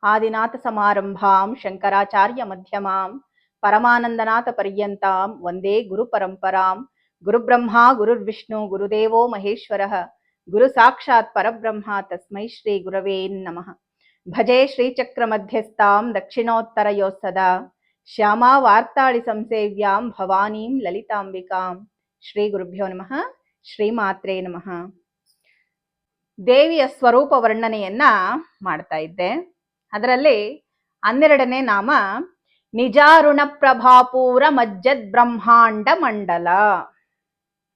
ಆದಿನಾಥ ಸಮಾರಂಭಾಂ ಶಂಕರಾಚಾರ್ಯ ಮಧ್ಯಮಾಂ ಪರಮಾನಂದನಾಥ ಪರ್ಯಂತಾಂ ವಂದೇ ಗುರು ಪರಂಪರಾಂ. ಗುರುಬ್ರಹ್ಮ ಗುರುರ್ವಿಷ್ಣು ಗುರುದೇವೋ ಮಹೇಶ್ವರಃ ಗುರು ಸಾಕ್ಷಾತ್ ಪರಬ್ರಹ್ಮ ತಸ್ಮೈ ಶ್ರೀ ಗುರವೇ ನಮಃ. ಭಜೆ ಶ್ರೀಚಕ್ರ ಮಧ್ಯಸ್ಥಾಂ ದಕ್ಷಿಣೋತ್ತರಯೋಃ ಸದಾ ಶ್ಯಾಮಾ ವಾರ್ತಾಳಿ ಸಂಸೇವ್ಯಾಂ ಭವಾನೀಂ ಲಲಿತಾಂಬಿಕಾಂ. ಶ್ರೀ ಗುರುಭ್ಯೋ ನಮಃ. ಶ್ರೀಮಾತ್ರೇ ನಮಃ. ದೇವಿಯ ಸ್ವರೂಪ ವರ್ಣನೆಯನ್ನ ಮಾಡ್ತಾ ಇದ್ದೆ. ಅದರಲ್ಲಿ 12ನೇ ನಾಮ ನಿಜಾರುಣ ಪ್ರಭಾಪೂರ ಮಜ್ಜದ್ ಬ್ರಹ್ಮಾಂಡ ಮಂಡಲ.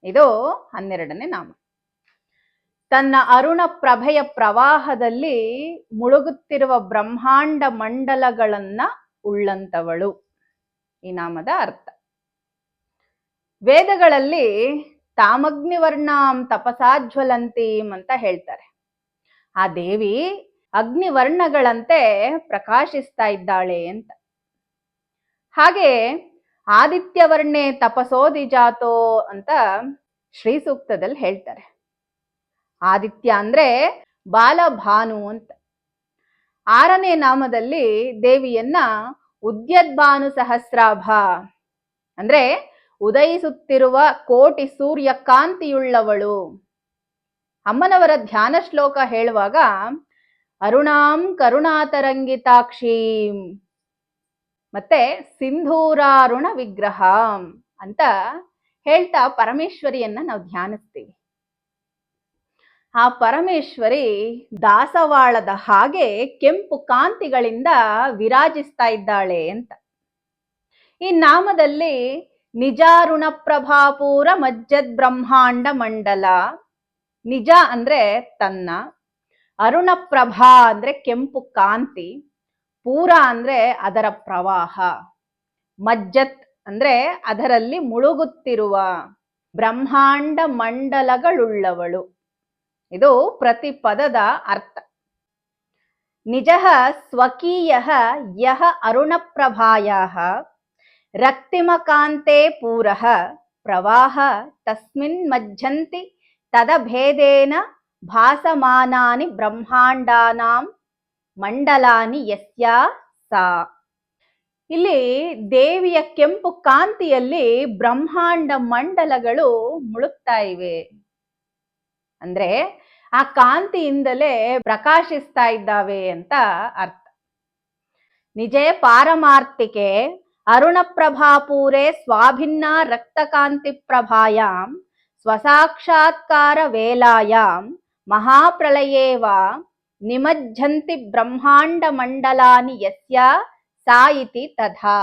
ಇದು 12ನೇ ನಾಮ. ತನ್ನ ಅರುಣ ಪ್ರಭೆಯ ಪ್ರವಾಹದಲ್ಲಿ ಮುಳುಗುತ್ತಿರುವ ಬ್ರಹ್ಮಾಂಡ ಮಂಡಲಗಳನ್ನ ಉಳ್ಳಂತವಳು ಈ ನಾಮದ ಅರ್ಥ. ವೇದಗಳಲ್ಲಿ ತಾಮಗ್ನಿವರ್ಣಾಂ ತಪಸಾಜ್ವಲಂತೀಂ ಅಂತ ಹೇಳ್ತಾರೆ. ಆ ದೇವಿ ಅಗ್ನಿವರ್ಣಗಳಂತೆ ಪ್ರಕಾಶಿಸ್ತಾ ಇದ್ದಾಳೆ ಅಂತ. ಹಾಗೆ ಆದಿತ್ಯವರ್ಣೆ ತಪಸೋದಿಜಾತೋ ಅಂತ ಶ್ರೀ ಸೂಕ್ತದಲ್ಲಿ ಹೇಳ್ತಾರೆ. ಆದಿತ್ಯ ಅಂದ್ರೆ ಬಾಲಭಾನು ಅಂತ. 6ನೇ ನಾಮದಲ್ಲಿ ದೇವಿಯನ್ನ ಉದ್ಯದ್ಭಾನು ಸಹಸ್ರಾಭ ಅಂದ್ರೆ ಉದಯಿಸುತ್ತಿರುವ ಕೋಟಿ ಸೂರ್ಯ ಕಾಂತಿಯುಳ್ಳವಳು. ಅಮ್ಮನವರ ಧ್ಯಾನ ಶ್ಲೋಕ ಹೇಳುವಾಗ ಅರುಣಾಂ ಕರುಣಾತರಂಗಿತಾಕ್ಷೀಂ ಮತ್ತೆ ಸಿಂಧೂರಾರುಣ ವಿಗ್ರಹ ಅಂತ ಹೇಳ್ತಾ ಪರಮೇಶ್ವರಿಯನ್ನ ನಾವು ಧ್ಯಾನಿಸ್ತೀವಿ. ಆ ಪರಮೇಶ್ವರಿ ದಾಸವಾಳದ ಹಾಗೆ ಕೆಂಪು ಕಾಂತಿಗಳಿಂದ ವಿರಾಜಿಸ್ತಾ ಇದ್ದಾಳೆ ಅಂತ. ಈ ನಾಮದಲ್ಲಿ ನಿಜಾರುಣ ಪ್ರಭಾಪೂರ ಮಜ್ಜದ್ ಬ್ರಹ್ಮಾಂಡ ಮಂಡಲ. ನಿಜ ಅಂದ್ರೆ ತನ್ನ, ಅರುಣ ಪ್ರಭಾ ಅಂದ್ರೆ ಕೆಂಪು ಕಾಂತಿ, ಪೂರ ಅಂದ್ರೆ ಅದರ ಪ್ರವಾಹ, ಮಜ್ಜತ್ ಅಂದ್ರೆ ಅದರಲ್ಲಿ ಮುಳುಗುತ್ತಿರುವ, ಬ್ರಹ್ಮಾಂಡ ಮಂಡಲಗಳುಳ್ಳವಳು. ಇದು ಪ್ರತಿ ಪದದ ಅರ್ಥ. ನಿಜಃ ಸ್ವಕೀಯಃ ಯಃ ಅರುಣ ಪ್ರಭಾಯಾಃ ರಕ್ತಿಮಕಾಂತೆ ಪೂರಃ ಪ್ರವಾಹ ತಸ್ಮಿನ್ ಮಜ್ಜಂತಿ ತದಭೇದೇನ ಭಾಸಮಾನಾನಿ ಬ್ರಹ್ಮಾಂಡಾನಾಂ ಮಂಡಲಾನಿ ಯಸ್ಯಾ ಸಾ. ಇಲ್ಲಿ ದೇವಿಯ ಕೆಂಪು ಕಾಂತಿಯಲ್ಲಿ ಬ್ರಹ್ಮಾಂಡ ಮಂಡಲಗಳು ಮುಳುಗ್ತಾ ಇವೆ. ಅಂದ್ರೆ ಆ ಕಾಂತಿಯಿಂದಲೇ ಪ್ರಕಾಶಿಸ್ತಾ ಇದ್ದಾವೆ ಅಂತ ಅರ್ಥ. ನಿಜೇ ಪಾರಮಾರ್ಥಿಕೆ ಅರುಣ ಪ್ರಭಾಪೂರೆ ಸ್ವಾಭಿನ್ನ ರಕ್ತಕಾಂತಿ ಪ್ರಭಾಯಾಂ ಸ್ವಸಾಕ್ಷಾತ್ಕಾರ ವೇಲಾಯಾಂ ಮಹಾಪ್ರಳಯೇವ ನಿಮಜ್ಜಂತಿ ಬ್ರಹ್ಮಾಂಡ ಮಂಡಲಾನಿ ಯಸ್ಯ ಸಾ ಇತಿ ತಥಾ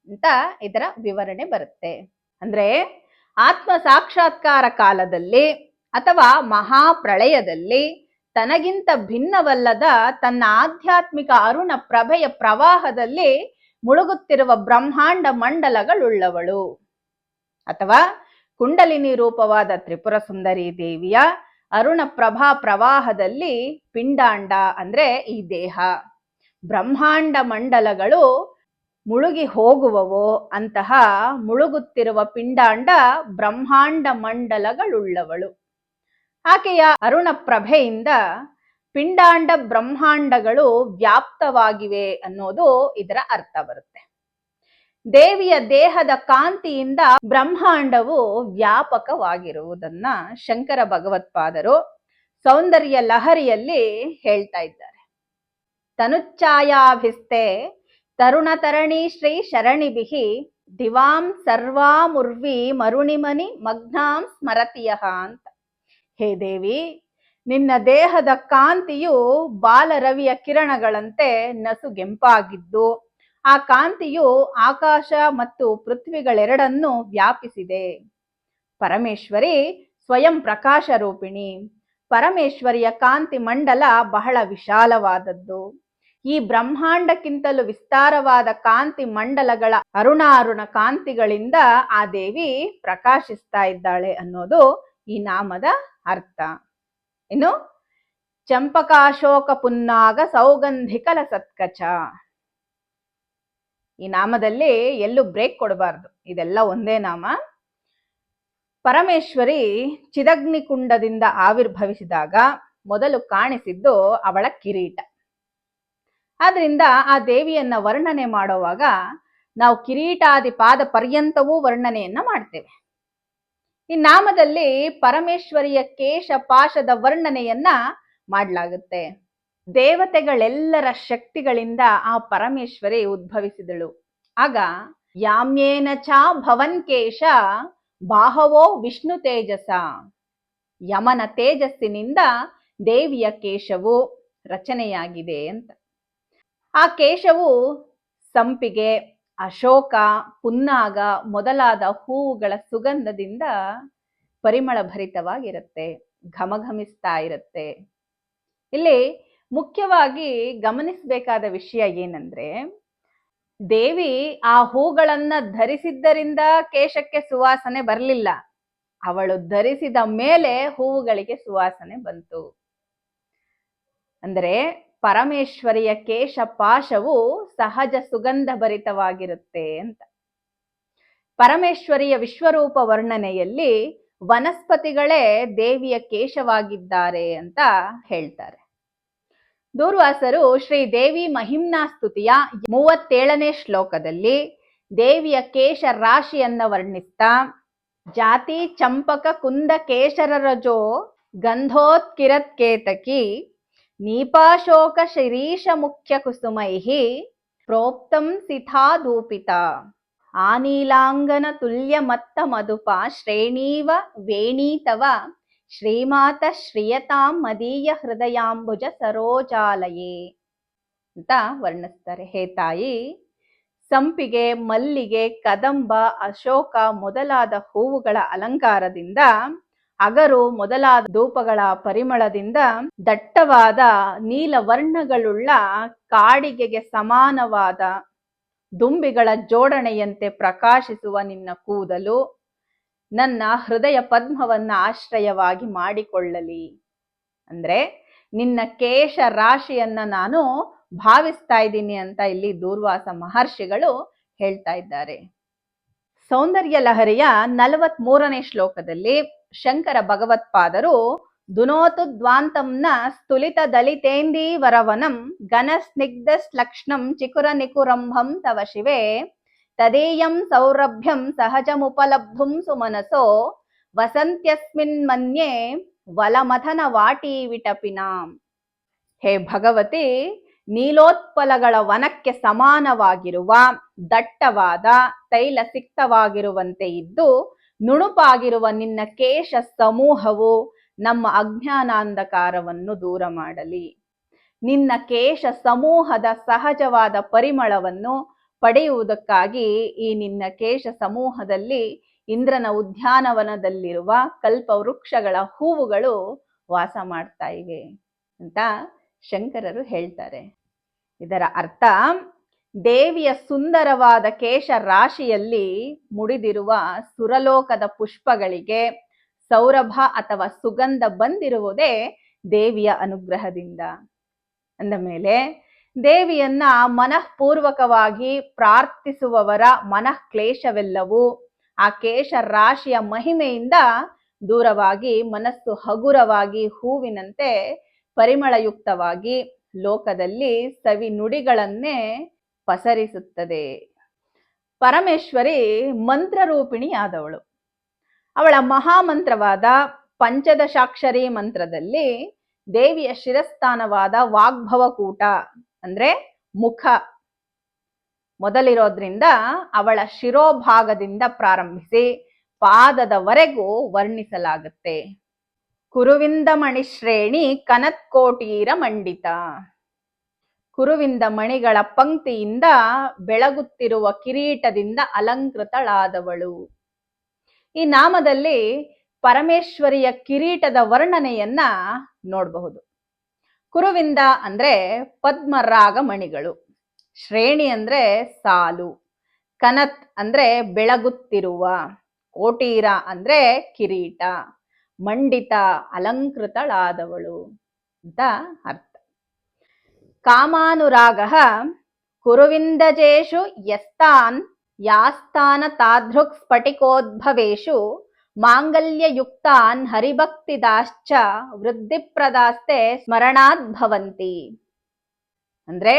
ಅಂತ ಇದರ ವಿವರಣೆ ಬರುತ್ತೆ. ಅಂದ್ರೆ ಆತ್ಮ ಸಾಕ್ಷಾತ್ಕಾರ ಕಾಲದಲ್ಲಿ ಅಥವಾ ಮಹಾಪ್ರಳಯದಲ್ಲಿ ತನಗಿಂತ ಭಿನ್ನವಲ್ಲದ ತನ್ನ ಆಧ್ಯಾತ್ಮಿಕ ಅರುಣ ಪ್ರಭೆಯ ಪ್ರವಾಹದಲ್ಲಿ ಮುಳುಗುತ್ತಿರುವ ಬ್ರಹ್ಮಾಂಡ ಮಂಡಲಗಳುಳ್ಳವಳು. ಅಥವಾ ಕುಂಡಲಿನಿ ರೂಪವಾದ ತ್ರಿಪುರ ಸುಂದರಿ ದೇವಿಯ ಅರುಣ ಪ್ರಭಾ ಪ್ರವಾಹದಲ್ಲಿ ಪಿಂಡಾಂಡ ಅಂದ್ರೆ ಈ ದೇಹ, ಬ್ರಹ್ಮಾಂಡ ಮಂಡಲಗಳು ಮುಳುಗಿ ಹೋಗುವವೋ ಅಂತಹ ಮುಳುಗುತ್ತಿರುವ ಪಿಂಡಾಂಡ ಬ್ರಹ್ಮಾಂಡ ಮಂಡಲಗಳುಳ್ಳವಳು. ಆಕೆಯ ಅರುಣ ಪ್ರಭೆಯಿಂದ ಪಿಂಡಾಂಡ ಬ್ರಹ್ಮಾಂಡಗಳು ವ್ಯಾಪ್ತವಾಗಿವೆ ಅನ್ನೋದು ಇದರ ಅರ್ಥ ಬರುತ್ತೆ. ದೇವಿಯ ದೇಹದ ಕಾಂತಿಯಿಂದ ಬ್ರಹ್ಮಾಂಡವು ವ್ಯಾಪಕವಾಗಿರುವುದನ್ನ ಶಂಕರ ಭಗವತ್ಪಾದರು ಸೌಂದರ್ಯ ಲಹರಿಯಲ್ಲಿ ಹೇಳ್ತಾ ಇದ್ದಾರೆ. ತನುಚ್ಛಾಯಾಭಿಸ್ತೆ ತರುಣ ತರಣಿ ಶ್ರೀ ಶರಣಿಭಿಹಿ ದಿವಾಂ ಸರ್ವಾಮುರ್ವಿ ಮರುಣಿಮನಿ ಮಗ್ನಾಂ ಸ್ಮರತಿಯಃ ಅಂತ. ಹೇ ದೇವಿ, ನಿನ್ನ ದೇಹದ ಕಾಂತಿಯು ಬಾಲರವಿಯ ಕಿರಣಗಳಂತೆ ನಸುಗೆಂಪಾಗಿದ್ದು ಆ ಕಾಂತಿಯು ಆಕಾಶ ಮತ್ತು ಪೃಥ್ವಿಗಳೆರಡನ್ನೂ ವ್ಯಾಪಿಸಿದೆ. ಪರಮೇಶ್ವರಿ ಸ್ವಯಂ ಪ್ರಕಾಶ ರೂಪಿಣಿ. ಪರಮೇಶ್ವರಿಯ ಕಾಂತಿ ಮಂಡಲ ಬಹಳ ವಿಶಾಲವಾದದ್ದು. ಈ ಬ್ರಹ್ಮಾಂಡಕ್ಕಿಂತಲೂ ವಿಸ್ತಾರವಾದ ಕಾಂತಿ ಮಂಡಲಗಳ ಅರುಣಾರುಣ ಕಾಂತಿಗಳಿಂದ ಆ ದೇವಿ ಪ್ರಕಾಶಿಸ್ತಾ ಇದ್ದಾಳೆ ಅನ್ನೋದು ಈ ನಾಮದ ಅರ್ಥ. ಇನ್ನು ಚಂಪಕಾಶೋಕ ಪುನ್ನಾಗ ಸೌಗಂಧಿಕಲ ಸತ್ಕಚ. ಈ ನಾಮದಲ್ಲಿ ಎಲ್ಲೂ ಬ್ರೇಕ್ ಕೊಡಬಾರ್ದು, ಇದೆಲ್ಲ ಒಂದೇ ನಾಮ. ಪರಮೇಶ್ವರಿ ಚಿದಗ್ನಿ ಕುಂಡದಿಂದ ಆವಿರ್ಭವಿಸಿದಾಗ ಮೊದಲು ಕಾಣಿಸಿದ್ದು ಅವಳ ಕಿರೀಟ. ಆದ್ರಿಂದ ಆ ದೇವಿಯನ್ನ ವರ್ಣನೆ ಮಾಡುವಾಗ ನಾವು ಕಿರೀಟಾದಿ ಪಾದ ಪರ್ಯಂತವೂ ವರ್ಣನೆಯನ್ನ ಮಾಡ್ತೇವೆ. ಈ ನಾಮದಲ್ಲಿ ಪರಮೇಶ್ವರಿಯ ಕೇಶ ಪಾಶದ ವರ್ಣನೆಯನ್ನ ಮಾಡಲಾಗುತ್ತೆ. ದೇವತೆಗಳೆಲ್ಲರ ಶಕ್ತಿಗಳಿಂದ ಆ ಪರಮೇಶ್ವರಿ ಉದ್ಭವಿಸಿದಳು. ಆಗ ಯಾಮ್ಯೇನ ಚ ಭವನ್ ಕೇಶ ಬಾಹವೋ ವಿಷ್ಣು ತೇಜಸ, ಯಮನ ತೇಜಸ್ಸಿನಿಂದ ದೇವಿಯ ಕೇಶವು ರಚನೆಯಾಗಿದೆ ಅಂತ. ಆ ಕೇಶವು ಸಂಪಿಗೆ, ಅಶೋಕ, ಪುನ್ನಾಗ ಮೊದಲಾದ ಹೂವುಗಳ ಸುಗಂಧದಿಂದ ಪರಿಮಳ ಭರಿತವಾಗಿರುತ್ತೆ, ಘಮಘಮಿಸ್ತಾ ಇರುತ್ತೆ. ಇಲ್ಲಿ ಮುಖ್ಯವಾಗಿ ಗಮನಿಸಬೇಕಾದ ವಿಷಯ ಏನಂದ್ರೆ, ದೇವಿ ಆ ಹೂಗಳನ್ನ ಧರಿಸಿದ್ದರಿಂದ ಕೇಶಕ್ಕೆ ಸುವಾಸನೆ ಬರಲಿಲ್ಲ, ಅವಳು ಧರಿಸಿದ ಮೇಲೆ ಹೂವುಗಳಿಗೆ ಸುವಾಸನೆ ಬಂತು. ಅಂದರೆ ಪರಮೇಶ್ವರಿಯ ಕೇಶ ಪಾಶವು ಸಹಜ ಸುಗಂಧ ಭರಿತವಾಗಿರುತ್ತೆ ಅಂತ. ಪರಮೇಶ್ವರಿಯ ವಿಶ್ವರೂಪ ವರ್ಣನೆಯಲ್ಲಿ ವನಸ್ಪತಿಗಳೇ ದೇವಿಯ ಕೇಶವಾಗಿದ್ದಾರೆ ಅಂತ ಹೇಳ್ತಾರೆ. ದೂರ್ವಾಸರು ಶ್ರೀ ದೇವಿ ಮಹಿಮ್ನಾ ಸ್ತುತಿಯ 37ನೇ ಶ್ಲೋಕದಲ್ಲಿ ದೇವಿಯ ಕೇಶ ರಾಶಿಯನ್ನ ವರ್ಣಿಸ್ತಾ, ಜಾತಿ ಚಂಪಕ ಕುಂದ ಕೇಶರರಜೋ ಗಂಧೋತ್ಕಿರತ್ ಕೇತಕಿ ನೀಪಾಶೋಕ ಶಿರೀಷ ಮುಖ್ಯ ಕುಸುಮೈಹಿ ಪ್ರೋಕ್ತಂ ಸಿಥಾಧೂಪಿತ ಆನೀಲಾಂಗನ ತುಲ್ಯ ಮತ್ತ ಮಧುಪ ಶ್ರೇಣೀವ ವೇಣೀತವ ಶ್ರೀಮಾತ ಶ್ರಿಯತಾಂ ಮದೀಯ ಹೃದಯಾಂಬುಜ ಸರೋಜಾಲಯೇ ಅಂತ ವರ್ಣಿಸ್ತಾರೆ. ಹೇ ತಾಯಿ, ಸಂಪಿಗೆ, ಮಲ್ಲಿಗೆ, ಕದಂಬ, ಅಶೋಕ ಮೊದಲಾದ ಹೂವುಗಳ ಅಲಂಕಾರದಿಂದ, ಅಗರು ಮೊದಲಾದ ಧೂಪಗಳ ಪರಿಮಳದಿಂದ ದಟ್ಟವಾದ ನೀಲವರ್ಣಗಳುಳ್ಳ ಕಾಡಿಗೆಗೆ ಸಮಾನವಾದ ದುಂಬಿಗಳ ಜೋಡಣೆಯಂತೆ ಪ್ರಕಾಶಿಸುವ ನಿನ್ನ ಕೂದಲು ನನ್ನ ಹೃದಯ ಪದ್ಮವನ್ನ ಆಶ್ರಯವಾಗಿ ಮಾಡಿಕೊಳ್ಳಲಿ. ಅಂದ್ರೆ ನಿನ್ನ ಕೇಶ ರಾಶಿಯನ್ನ ನಾನು ಭಾವಿಸ್ತಾ ಇದ್ದೀನಿ ಅಂತ ಇಲ್ಲಿ ದೂರ್ವಾಸ ಮಹರ್ಷಿಗಳು ಹೇಳ್ತಾ ಇದ್ದಾರೆ. ಸೌಂದರ್ಯ ಲಹರಿಯ 43ನೇ ಶ್ಲೋಕದಲ್ಲಿ ಶಂಕರ ಭಗವತ್ಪಾದರು ದುನೋತು ದ್ವಾಂತಂನ ಸ್ಥುಲಿತ ದಲಿತೇಂದೀವರವನಂ ಘನ ಸ್ನಿಗ್ಧ ಲಕ್ಷ್ಣಂ ಚಿಕುರ ನಿಕುರಂಭಂ ತವ ಶಿವೆ ತದೇಯಂ ಸೌರಭ್ಯಂ ಸಹಜಮುಪಲಬ್ಧುಂ ಸುಮನಸೋ ವಸಂತ್ಯಸ್ಮಿನ್ ಮನ್ಯೆ ವಲಮಥನ ವಾಟೀ ವಿಟಪಿನಾಂ. ಹೇ ಭಗವತಿ, ನೀಲೋತ್ಪಲಗಳ ವನಕ್ಕೆ ಸಮಾನವಾಗಿರುವ ದಟ್ಟವಾದ ತೈಲ ಸಿಕ್ತವಾಗಿರುವಂತೆ ಇದ್ದು ನುಣುಪಾಗಿರುವ ನಿನ್ನ ಕೇಶ ಸಮೂಹವು ನಮ್ಮ ಅಜ್ಞಾನಾಂಧಕಾರವನ್ನು ದೂರ ಮಾಡಲಿ. ನಿನ್ನ ಕೇಶ ಸಮೂಹದ ಸಹಜವಾದ ಪರಿಮಳವನ್ನು ಪಡೆಯುವುದಕ್ಕಾಗಿ ಈ ನಿನ್ನ ಕೇಶ ಸಮೂಹದಲ್ಲಿ ಇಂದ್ರನ ಉದ್ಯಾನವನದಲ್ಲಿರುವ ಕಲ್ಪವೃಕ್ಷಗಳ ಹೂವುಗಳು ವಾಸ ಮಾಡ್ತಾ ಇವೆ ಅಂತ ಶಂಕರರು ಹೇಳ್ತಾರೆ. ಇದರ ಅರ್ಥ, ದೇವಿಯ ಸುಂದರವಾದ ಕೇಶ ರಾಶಿಯಲ್ಲಿ ಮುಡಿದಿರುವ ಸುರಲೋಕದ ಪುಷ್ಪಗಳಿಗೆ ಸೌರಭ ಅಥವಾ ಸುಗಂಧ ಬಂದಿರುವುದೇ ದೇವಿಯ ಅನುಗ್ರಹದಿಂದ. ಅಂದ ಮೇಲೆ ದೇವಿಯನ್ನ ಮನಃಪೂರ್ವಕವಾಗಿ ಪ್ರಾರ್ಥಿಸುವವರ ಮನಃ ಕ್ಲೇಶವೆಲ್ಲವೂ ಆ ಕೇಶ ರಾಶಿಯ ಮಹಿಮೆಯಿಂದ ದೂರವಾಗಿ ಮನಸ್ಸು ಹಗುರವಾಗಿ ಹೂವಿನಂತೆ ಪರಿಮಳಯುಕ್ತವಾಗಿ ಲೋಕದಲ್ಲಿ ಸವಿ ನುಡಿಗಳನ್ನೇ ಪಸರಿಸುತ್ತದೆ. ಪರಮೇಶ್ವರಿ ಮಂತ್ರರೂಪಿಣಿಯಾದವಳು. ಅವಳ ಮಹಾಮಂತ್ರವಾದ ಪಂಚದಶಾಕ್ಷರಿ ಮಂತ್ರದಲ್ಲಿ ದೇವಿಯ ಶಿರಸ್ಥಾನವಾದ ವಾಗ್ಭವಕೂಟ ಅಂದ್ರೆ ಮುಖ ಮೊದಲಿರೋದ್ರಿಂದ ಅವಳ ಶಿರೋಭಾಗದಿಂದ ಪ್ರಾರಂಭಿಸಿ ಪಾದದವರೆಗೂ ವರ್ಣಿಸಲಾಗುತ್ತೆ. ಕುರುವಿಂದ ಮಣಿಶ್ರೇಣಿ ಕನತ್ಕೋಟೀರ ಮಂಡಿತ. ಕುರುವಿಂದ ಮಣಿಗಳ ಪಂಕ್ತಿಯಿಂದ ಬೆಳಗುತ್ತಿರುವ ಕಿರೀಟದಿಂದ ಅಲಂಕೃತಳಾದವಳು. ಈ ನಾಮದಲ್ಲಿ ಪರಮೇಶ್ವರಿಯ ಕಿರೀಟದ ವರ್ಣನೆಯನ್ನ ನೋಡಬಹುದು. ಕುರುವಿಂದ ಅಂದ್ರೆ ಪದ್ಮರಾಗ ಮಣಿಗಳು, ಶ್ರೇಣಿ ಅಂದ್ರೆ ಸಾಲು, ಕನತ್ ಅಂದ್ರೆ ಬೆಳಗುತ್ತಿರುವ, ಕೋಟೀರ ಅಂದ್ರೆ ಕಿರೀಟ, ಮಂಡಿತ ಅಲಂಕೃತಳಾದವಳು ಅಂತ ಅರ್ಥ. ಕಾಮಾನುರಾಗ ಕುರುವಿಂದಜೇಷು ಯಸ್ತಾನ್ ಯಾಸ್ತಾನ ತಾದೃಕ್ ಸ್ಫಟಿಕೋದ್ಭವೇಷು ಮಾಂಗಲ್ಯಯುಕ್ತಾನ್ ಹರಿಭಕ್ತಿದಾಶ್ಚ ವೃದ್ಧಿಪ್ರದಾಸ್ತೆ ಸ್ಮರಣಾದ್ಭವಂತಿ. ಅಂದ್ರೆ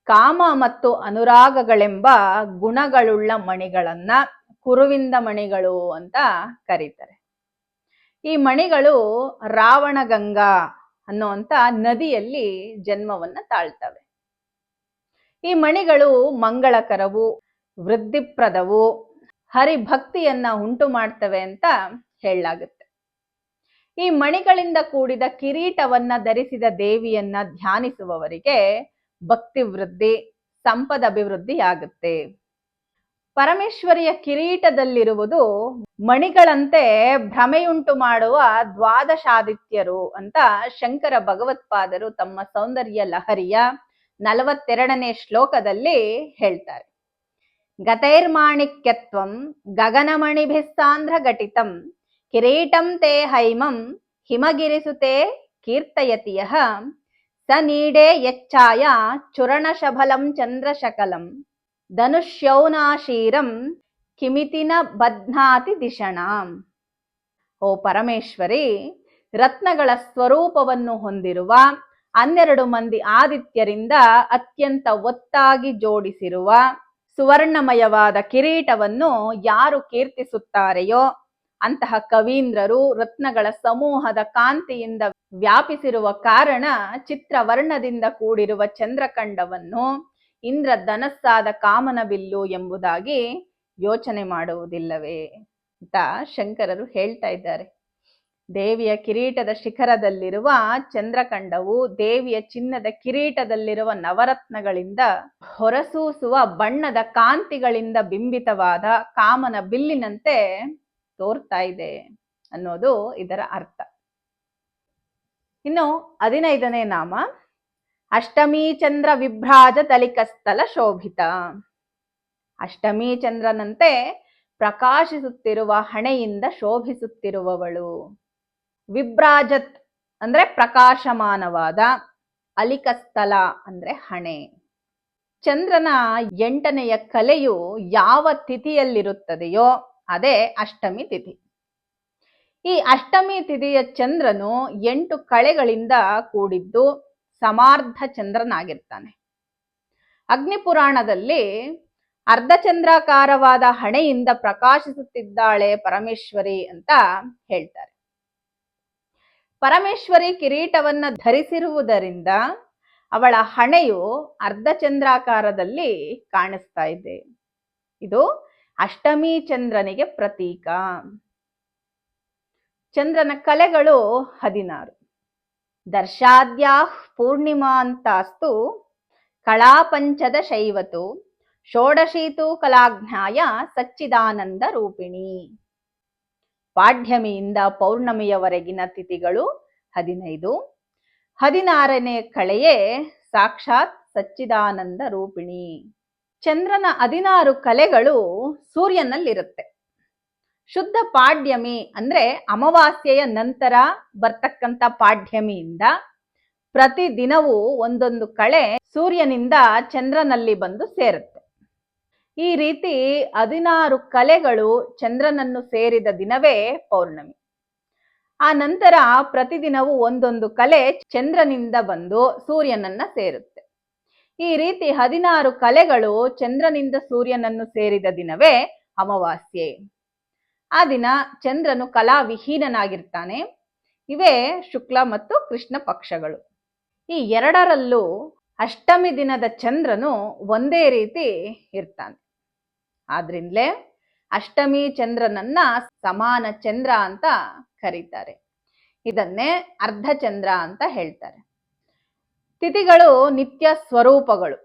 ಕಾಮ ಮತ್ತು ಅನುರಾಗಗಳೆಂಬ ಗುಣಗಳುಳ್ಳ ಮಣಿಗಳನ್ನ ಕುರುವಿಂದ ಮಣಿಗಳು ಅಂತ ಕರೀತಾರೆ. ಈ ಮಣಿಗಳು ರಾವಣಗಂಗಾ ಅನ್ನುವಂತ ನದಿಯಲ್ಲಿ ಜನ್ಮವನ್ನ ತಾಳ್ತವೆ. ಈ ಮಣಿಗಳು ಮಂಗಳಕರವು, ವೃದ್ಧಿಪ್ರದವು, ಹರಿಭಕ್ತಿಯನ್ನ ಉಂಟು ಮಾಡ್ತವೆ ಅಂತ ಹೇಳಲಾಗುತ್ತೆ. ಈ ಮಣಿಗಳಿಂದ ಕೂಡಿದ ಕಿರೀಟವನ್ನ ಧರಿಸಿದ ದೇವಿಯನ್ನ ಧ್ಯಾನಿಸುವವರಿಗೆ ಭಕ್ತಿ ವೃದ್ಧಿ, ಸಂಪದ ಅಭಿವೃದ್ಧಿಯಾಗುತ್ತೆ. ಪರಮೇಶ್ವರಿಯ ಕಿರೀಟದಲ್ಲಿರುವುದು ಮಣಿಗಳಂತೆ ಭ್ರಮೆಯುಂಟು ಮಾಡುವ ದ್ವಾದಶಾದಿತ್ಯರು ಅಂತ ಶಂಕರ ಭಗವತ್ಪಾದರು ತಮ್ಮ ಸೌಂದರ್ಯ ಲಹರಿಯ 42ನೇ ಶ್ಲೋಕದಲ್ಲಿ ಹೇಳ್ತಾರೆ. ಗತೈರ್ಮಾಣಿಕ್ಯತ್ವಂ ಗಗನಮಣಿಭಿಸ್ಸಾಂಧ್ರ ಘಟಿತಂ ಕಿರೀಟಂ ತೇ ಹೈಮಂ ಹಿಮಗಿರಿಸುತೆ ಕೀರ್ತಯತಿಯಃ ಸ ನೀಡೇ ಯಚ್ಛಾಯ ಚುರಣಶಬಲಂ ಚಂದ್ರಶಕಲಂ ಧನುಷ್ಯೌನಾಶೀರಂ ಕಿಮಿತಿನ ಬಧ್ನಾತಿ ದಿಶಣಾಂ. ಓ ಪರಮೇಶ್ವರಿ, ರತ್ನಗಳ ಸ್ವರೂಪವನ್ನು ಹೊಂದಿರುವ 12 ಮಂದಿ ಆದಿತ್ಯರಿಂದ ಅತ್ಯಂತ ಒತ್ತಾಗಿ ಜೋಡಿಸಿರುವ ಸುವರ್ಣಮಯವಾದ ಕಿರೀಟವನ್ನು ಯಾರು ಕೀರ್ತಿಸುತ್ತಾರೆಯೋ ಅಂತಹ ಕವೀಂದ್ರರು ರತ್ನಗಳ ಸಮೂಹದ ಕಾಂತಿಯಿಂದ ವ್ಯಾಪಿಸಿರುವ ಕಾರಣ ಚಿತ್ರವರ್ಣದಿಂದ ಕೂಡಿರುವ ಚಂದ್ರಖಂಡವನ್ನು ಇಂದ್ರ ಧನಸ್ಸಾದ ಕಾಮನ ಬಿಲ್ಲು ಎಂಬುದಾಗಿ ಯೋಚನೆ ಮಾಡುವುದಿಲ್ಲವೇ ಅಂತ ಶಂಕರರು ಹೇಳ್ತಾ ಇದ್ದಾರೆ. ದೇವಿಯ ಕಿರೀಟದ ಶಿಖರದಲ್ಲಿರುವ ಚಂದ್ರಖಂಡವು ದೇವಿಯ ಚಿನ್ನದ ಕಿರೀಟದಲ್ಲಿರುವ ನವರತ್ನಗಳಿಂದ ಹೊರಸೂಸುವ ಬಣ್ಣದ ಕಾಂತಿಗಳಿಂದ ಬಿಂಬಿತವಾದ ಕಾಮನ ಬಿಲ್ಲಿನಂತೆ ತೋರ್ತಾ ಇದೆ ಅನ್ನೋದು ಇದರ ಅರ್ಥ. ಇನ್ನು 15ನೇ ನಾಮ ಅಷ್ಟಮೀ ಚಂದ್ರ ವಿಭ್ರಾಜ ತಲಿಕಸ್ಥಲ ಶೋಭಿತ. ಅಷ್ಟಮೀ ಚಂದ್ರನಂತೆ ಪ್ರಕಾಶಿಸುತ್ತಿರುವ ಹಣೆಯಿಂದ ಶೋಭಿಸುತ್ತಿರುವವಳು. ವಿಭ್ರಾಜತ್ ಅಂದ್ರೆ ಪ್ರಕಾಶಮಾನವಾದ, ಅಲಿಕಸ್ಥಲ ಅಂದ್ರೆ ಹಣೆ. ಚಂದ್ರನ 8ನೆಯ ಕಲೆಯು ಯಾವ ತಿಥಿಯಲ್ಲಿರುತ್ತದೆಯೋ ಅದೇ ಅಷ್ಟಮಿ ತಿಥಿ. ಈ ಅಷ್ಟಮಿ ತಿಥಿಯ ಚಂದ್ರನು 8 ಕಳೆಗಳಿಂದ ಕೂಡಿದ್ದು ಸಮಾರ್ಧ ಚಂದ್ರನಾಗಿರ್ತಾನೆ. ಅಗ್ನಿಪುರಾಣದಲ್ಲಿ ಅರ್ಧಚಂದ್ರಾಕಾರವಾದ ಹಣೆಯಿಂದ ಪ್ರಕಾಶಿಸುತ್ತಿದ್ದಾಳೆ ಪರಮೇಶ್ವರಿ ಅಂತ ಹೇಳ್ತಾರೆ. ಪರಮೇಶ್ವರಿ ಕಿರೀಟವನ್ನ ಧರಿಸಿರುವುದರಿಂದ ಅವಳ ಹಣೆಯು ಅರ್ಧಚಂದ್ರಾಕಾರದಲ್ಲಿ ಕಾಣಿಸ್ತಾ ಇದೆ. ಇದು ಅಷ್ಟಮಿ ಚಂದ್ರನಿಗೆ ಪ್ರತೀಕ. ಚಂದ್ರನ ಕಲೆಗಳು 16. ದರ್ಶಾದ್ಯಾಃ ಪೂರ್ಣಿಮಾಂತಾಸ್ತು ಕಳಾಪಂಚದ ಶೈವತು ಷೋಡಶೀತು ಕಲಾಜ್ಞಾಯ ಸಚ್ಚಿದಾನಂದ ರೂಪಿಣಿ. ಪಾಡ್ಯಮಿಯಿಂದ ಪೌರ್ಣಮಿಯವರೆಗಿನ ತಿಥಿಗಳು 15. 16ನೇ ಕಳೆಯೇ ಸಾಕ್ಷಾತ್ ಸಚ್ಚಿದಾನಂದ ರೂಪಿಣಿ. ಚಂದ್ರನ 16 ಕಲೆಗಳು ಸೂರ್ಯನಲ್ಲಿರುತ್ತೆ. ಶುದ್ಧ ಪಾಡ್ಯಮಿ ಅಂದ್ರೆ ಅಮಾವಾಸ್ಯೆಯ ನಂತರ ಬರ್ತಕ್ಕಂಥ ಪಾಡ್ಯಮಿಯಿಂದ ಪ್ರತಿದಿನವೂ ಒಂದೊಂದು ಕಳೆ ಸೂರ್ಯನಿಂದ ಚಂದ್ರನಲ್ಲಿ ಬಂದು ಸೇರುತ್ತೆ. ಈ ರೀತಿ 16 ಕಲೆಗಳು ಚಂದ್ರನನ್ನು ಸೇರಿದ ದಿನವೇ ಪೌರ್ಣಮಿ. ಆ ನಂತರ ಪ್ರತಿದಿನವೂ ಒಂದೊಂದು ಕಲೆ ಚಂದ್ರನಿಂದ ಬಂದು ಸೂರ್ಯನನ್ನ ಸೇರುತ್ತೆ. ಈ ರೀತಿ 16 ಕಲೆಗಳು ಚಂದ್ರನಿಂದ ಸೂರ್ಯನನ್ನು ಸೇರಿದ ದಿನವೇ ಅಮಾವಾಸ್ಯೆ. ಆ ದಿನ ಚಂದ್ರನು ಕಲಾವಿಹೀನನಾಗಿರ್ತಾನೆ. ಇವೇ ಶುಕ್ಲ ಮತ್ತು ಕೃಷ್ಣ ಪಕ್ಷಗಳು. ಈ ಎರಡರಲ್ಲೂ ಅಷ್ಟಮಿ ದಿನದ ಚಂದ್ರನು ಒಂದೇ ರೀತಿ ಇರ್ತಾನೆ. ಆದ್ರಿಂದಲೇ ಅಷ್ಟಮಿ ಚಂದ್ರನನ್ನ ಸಮಾನ ಚಂದ್ರ ಅಂತ ಕರೀತಾರೆ. ಇದನ್ನೇ ಅರ್ಧಚಂದ್ರ ಅಂತ ಹೇಳ್ತಾರೆ. ತಿಥಿಗಳು ನಿತ್ಯ ಸ್ವರೂಪಗಳು.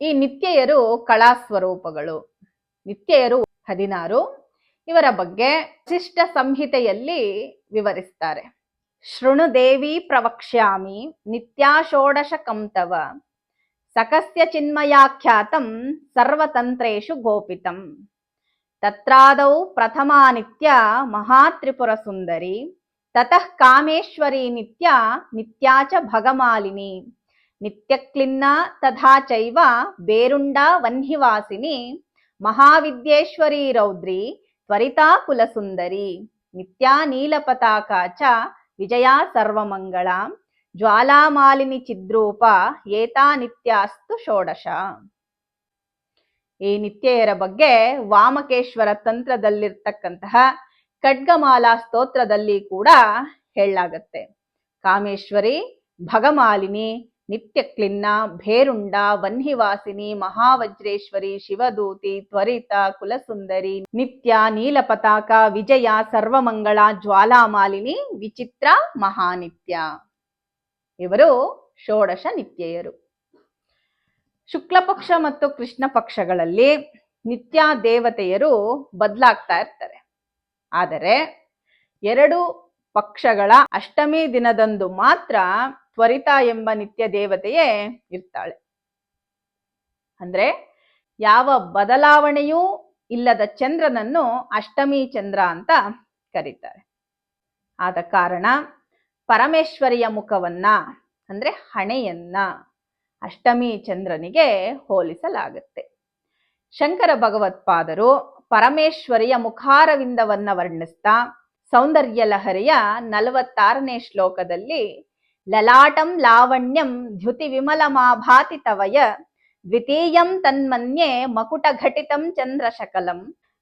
ಈ ನಿತ್ಯೆಯರು ಕಳಾ ಸ್ವರೂಪಗಳು. ನಿತ್ಯೆಯರು 16. ಇವರ ಬಗ್ಗೆ ವಸಿಷ್ಠ ಸಂಹಿತೆಯಲ್ಲಿ ವಿವರಿಸ್ತಾರೆ. ಶೃಣು ದೇವಿ ಪ್ರವಕ್ಷ್ಯಾಮಿ ನಿತ್ಯಾ ಷೋಡಶ ಕಂತವ ಸಕಸ್ಯ ಚಿನ್ಮಯಾಖ್ಯಾತಂ ಸರ್ವತಂತ್ರೇಷು ಗೋಪಿತಂ ತತ್ರಾದೌ ಪ್ರಥಮಾ ನಿತ್ಯ ಮಹಾತ್ರಿಪುರ ಸುಂದರಿ ತತಃ ಕಾಮೇಶ್ವರಿ ನಿತ್ಯ ನಿತ್ಯಾ ಚ ಭಗಮಾಲಿನಿ ನಿತ್ಯಕ್ಲಿನ್ನ ತಥಾ ಚೈವ ಬೇರುಂಡಾ ವನ್ಹಿವಾಸಿನಿ ಮಹಾವಿದ್ಯೇಶ್ವರಿ ರೌದ್ರಿ ತ್ವರಿತಾ ಕುಲಸುಂದರಿ ನಿತ್ಯಾ ನೀಲಪತಾಕಾ ಚ ವಿಜಯಾ ಸರ್ವಮಂಗಳ ಜ್ವಾಲಾಮಾಲಿನಿ ಚಿದ್ರೂಪ ಏತಾ ನಿತ್ಯಾಸ್ತು ಷೋಡಶ. ಈ ನಿತ್ಯೆಯರ ಬಗ್ಗೆ ವಾಮಕೇಶ್ವರ ತಂತ್ರದಲ್ಲಿರ್ತಕ್ಕಂತಹ ಖಡ್ಗಮಾಲಾ ಸ್ತೋತ್ರದಲ್ಲಿ ಕೂಡ ಹೇಳಲಾಗತ್ತೆ. ಕಾಮೇಶ್ವರಿ, ಭಗಮಾಲಿನಿ, ನಿತ್ಯಕ್ಲಿನ್ನ, ಭೇರುಂಡ, ವನ್ಹಿವಾಸಿನಿ, ಮಹಾವಜ್ರೇಶ್ವರಿ, ಶಿವದೂತಿ, ತ್ವರಿತ, ಕುಲಸುಂದರಿ, ನಿತ್ಯ, ನೀಲಪತಾಕ, ವಿಜಯ, ಸರ್ವಮಂಗಳ, ಜ್ವಾಲಾಮಾಲಿನಿ, ವಿಚಿತ್ರ, ಮಹಾನಿತ್ಯ. ಇವರು ಷೋಡಶ ನಿತ್ಯೆಯರು. ಶುಕ್ಲ ಪಕ್ಷ ಮತ್ತು ಕೃಷ್ಣ ಪಕ್ಷಗಳಲ್ಲಿ ನಿತ್ಯ ದೇವತೆಯರು ಬದಲಾಗ್ತಾ ಇರ್ತಾರೆ. ಆದರೆ 2 ಪಕ್ಷಗಳ ಅಷ್ಟಮಿ ದಿನದಂದು ಮಾತ್ರ ತ್ವರಿತ ಎಂಬ ನಿತ್ಯ ದೇವತೆಯೇ ಇರ್ತಾಳೆ. ಅಂದ್ರೆ ಯಾವ ಬದಲಾವಣೆಯೂ ಇಲ್ಲದ ಚಂದ್ರನನ್ನು ಅಷ್ಟಮಿ ಚಂದ್ರ ಅಂತ ಕರೀತಾರೆ. ಆದ ಕಾರಣ ಪರಮೇಶ್ವರಿಯ ಮುಖವನ್ನ ಅಂದ್ರೆ ಹಣೆಯನ್ನ ಅಷ್ಟಮಿ ಚಂದ್ರನಿಗೆ ಹೋಲಿಸಲಾಗುತ್ತೆ. ಶಂಕರ ಭಗವತ್ಪಾದರು ಪರಮೇಶ್ವರಿಯ ಮುಖಾರವಿಂದವನ್ನ ವರ್ಣಿಸ್ತಾ ಸೌಂದರ್ಯ ಲಹರಿಯ 46ನೇ ಶ್ಲೋಕದಲ್ಲಿ ಲಲಾಟಂ ಲಾವಣ್ಯಂ ದ್ಯುತಿ ವಿಮಲಮಾಭಾತಿ ತವಯ ದ್ವಿತೀಯಂ ತನ್ಮನ್ಯೆ ಮಕುಟ ಘಟಿತಂ ಚಂದ್ರಶಕಲಂ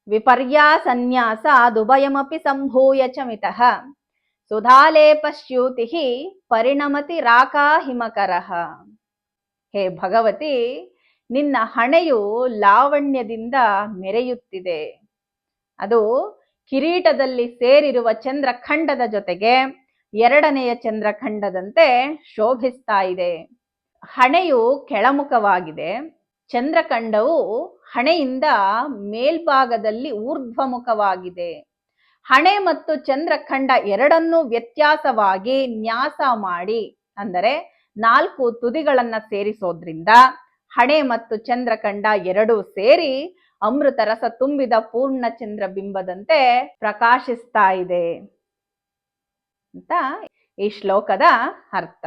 ವಿಪರ್ಯಾಸನ್ಯಾಸ ದುಭಯಮಪಿ ಸಂಭೂಯ ಚ ಮಿತಃ ಸುಧಾಲೇಪಶ್ಯೂತಿ ಪರಿಣಮತಿ ರಾಕಾ ಹಿಮಕರಃ. ಹೇ ಭಗವತಿ, ನಿನ್ನ ಹಣೆಯು ಲಾವಣ್ಯದಿಂದ ಮೆರೆಯುತ್ತಿದೆ. ಅದು ಕಿರೀಟದಲ್ಲಿ ಸೇರಿರುವ ಚಂದ್ರಖಂಡದ ಜೊತೆಗೆ 2ನೆಯ ಚಂದ್ರಖಂಡದಂತೆ ಶೋಭಿಸ್ತಾ ಇದೆ. ಹಣೆಯು ಕೆಳಮುಖವಾಗಿದೆ. ಚಂದ್ರಖಂಡವು ಹಣೆಯಿಂದ ಮೇಲ್ಭಾಗದಲ್ಲಿ ಊರ್ಧ್ವಮುಖವಾಗಿದೆ. ಹಣೆ ಮತ್ತು ಚಂದ್ರಖಂಡ ಎರಡನ್ನೂ ವ್ಯತ್ಯಾಸವಾಗಿ ನ್ಯಾಸ ಮಾಡಿ, ಅಂದರೆ 4 ತುದಿಗಳನ್ನ ಸೇರಿಸೋದ್ರಿಂದ ಹಣೆ ಮತ್ತು ಚಂದ್ರಖಂಡ ಎರಡೂ ಸೇರಿ ಅಮೃತ ರಸ ತುಂಬಿದ ಪೂರ್ಣ ಚಂದ್ರ ಬಿಂಬದಂತೆ ಪ್ರಕಾಶಿಸ್ತಾ ಇದೆ ಅಂತ ಈ ಶ್ಲೋಕದ ಅರ್ಥ.